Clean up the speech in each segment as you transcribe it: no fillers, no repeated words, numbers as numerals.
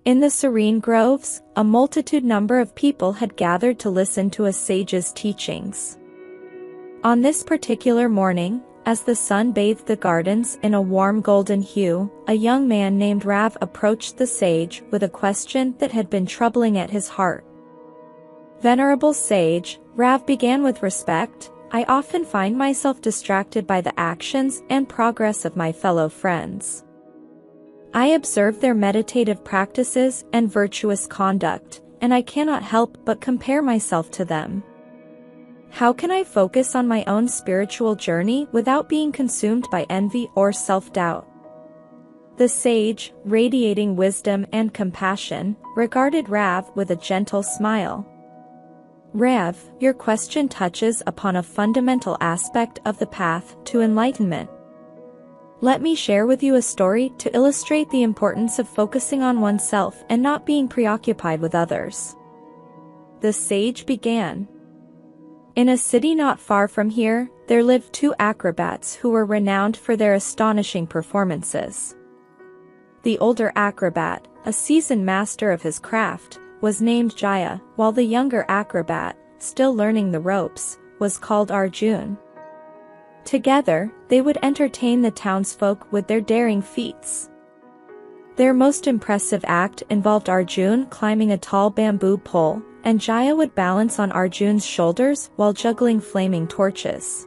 In the serene groves, a multitude number of people had gathered to listen to a sage's teachings. On this particular morning, as the sun bathed the gardens in a warm golden hue, a young man named Rav approached the sage with a question that had been troubling at his heart. "Venerable sage," Rav began with respect, "I often find myself distracted by the actions and progress of my fellow friends. I observe their meditative practices and virtuous conduct, and I cannot help but compare myself to them. How can I focus on my own spiritual journey without being consumed by envy or self-doubt?" The sage, radiating wisdom and compassion, regarded Rav with a gentle smile. "Rav, your question touches upon a fundamental aspect of the path to enlightenment. Let me share with you a story to illustrate the importance of focusing on oneself and not being preoccupied with others." The sage began. "In a city not far from here, there lived two acrobats who were renowned for their astonishing performances. The older acrobat, a seasoned master of his craft, was named Jaya, while the younger acrobat, still learning the ropes, was called Arjun. Together, they would entertain the townsfolk with their daring feats. Their most impressive act involved Arjun climbing a tall bamboo pole, and Jaya would balance on Arjun's shoulders while juggling flaming torches.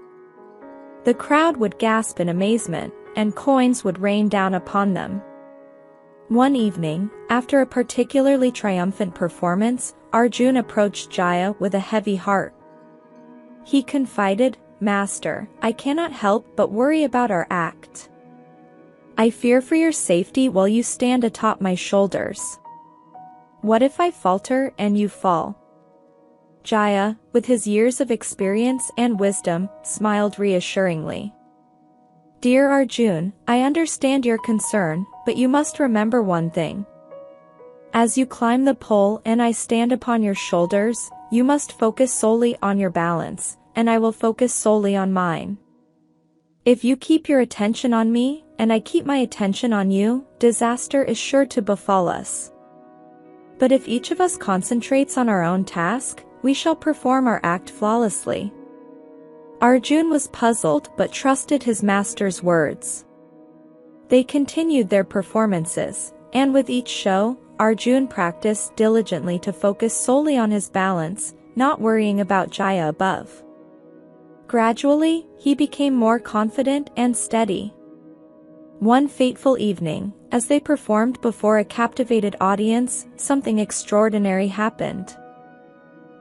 The crowd would gasp in amazement, and coins would rain down upon them. One evening, after a particularly triumphant performance, Arjun approached Jaya with a heavy heart. He confided, "Master, I cannot help but worry about our act. I fear for your safety while you stand atop my shoulders. What if I falter and you fall?" Jaya, with his years of experience and wisdom, smiled reassuringly. "Dear Arjun, I understand your concern, but you must remember one thing. As you climb the pole and I stand upon your shoulders, you must focus solely on your balance, and I will focus solely on mine. If you keep your attention on me, and I keep my attention on you, disaster is sure to befall us. But if each of us concentrates on our own task, we shall perform our act flawlessly." Arjun was puzzled but trusted his master's words. They continued their performances, and with each show, Arjun practiced diligently to focus solely on his balance, not worrying about Jaya above. Gradually, he became more confident and steady. One fateful evening, as they performed before a captivated audience, something extraordinary happened.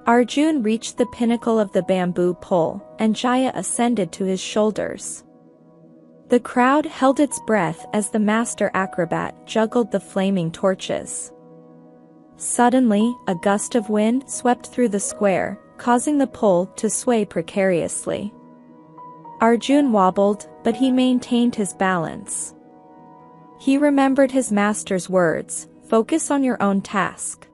Arjun reached the pinnacle of the bamboo pole, and Jaya ascended to his shoulders. The crowd held its breath as the master acrobat juggled the flaming torches. Suddenly, a gust of wind swept through the square, causing the pole to sway precariously. Arjun wobbled, but he maintained his balance. He remembered his master's words, "Focus on your own task."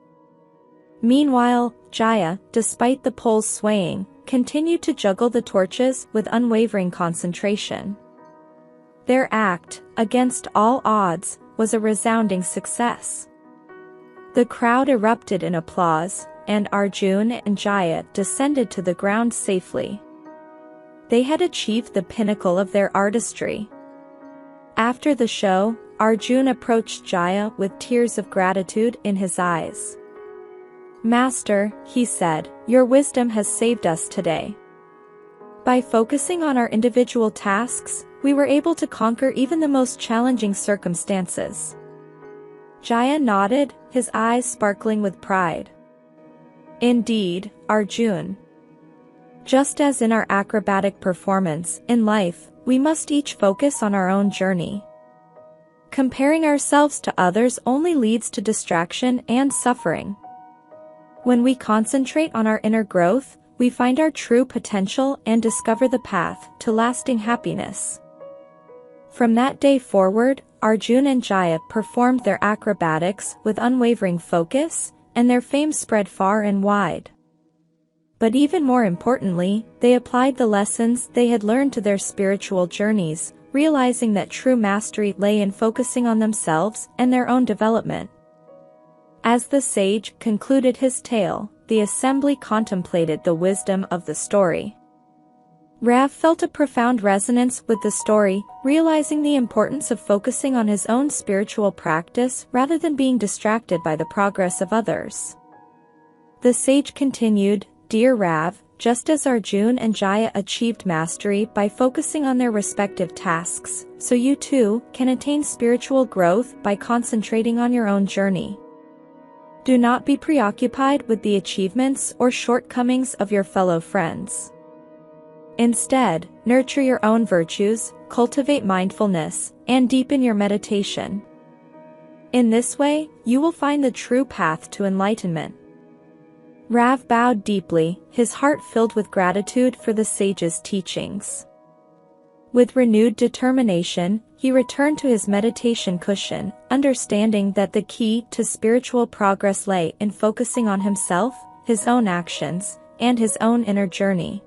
Meanwhile, Jaya, despite the pole's swaying, continued to juggle the torches with unwavering concentration. Their act, against all odds, was a resounding success. The crowd erupted in applause, and Arjun and Jaya descended to the ground safely. They had achieved the pinnacle of their artistry. After the show, Arjun approached Jaya with tears of gratitude in his eyes. "Master," he said, "your wisdom has saved us today. By focusing on our individual tasks, we were able to conquer even the most challenging circumstances." Jaya nodded, his eyes sparkling with pride. "Indeed, Arjun. Just as in our acrobatic performance, in life, we must each focus on our own journey. Comparing ourselves to others only leads to distraction and suffering. When we concentrate on our inner growth, we find our true potential and discover the path to lasting happiness." From that day forward, Arjun and Jaya performed their acrobatics with unwavering focus, and their fame spread far and wide. But even more importantly, they applied the lessons they had learned to their spiritual journeys, realizing that true mastery lay in focusing on themselves and their own development. As the sage concluded his tale, the assembly contemplated the wisdom of the story. Rav felt a profound resonance with the story, realizing the importance of focusing on his own spiritual practice rather than being distracted by the progress of others. The sage continued, "Dear Rav, just as Arjun and Jaya achieved mastery by focusing on their respective tasks, so you too can attain spiritual growth by concentrating on your own journey. Do not be preoccupied with the achievements or shortcomings of your fellow friends. Instead, nurture your own virtues, cultivate mindfulness, and deepen your meditation. In this way, you will find the true path to enlightenment." Rav bowed deeply, his heart filled with gratitude for the sage's teachings. With renewed determination, he returned to his meditation cushion, understanding that the key to spiritual progress lay in focusing on himself, his own actions, and his own inner journey.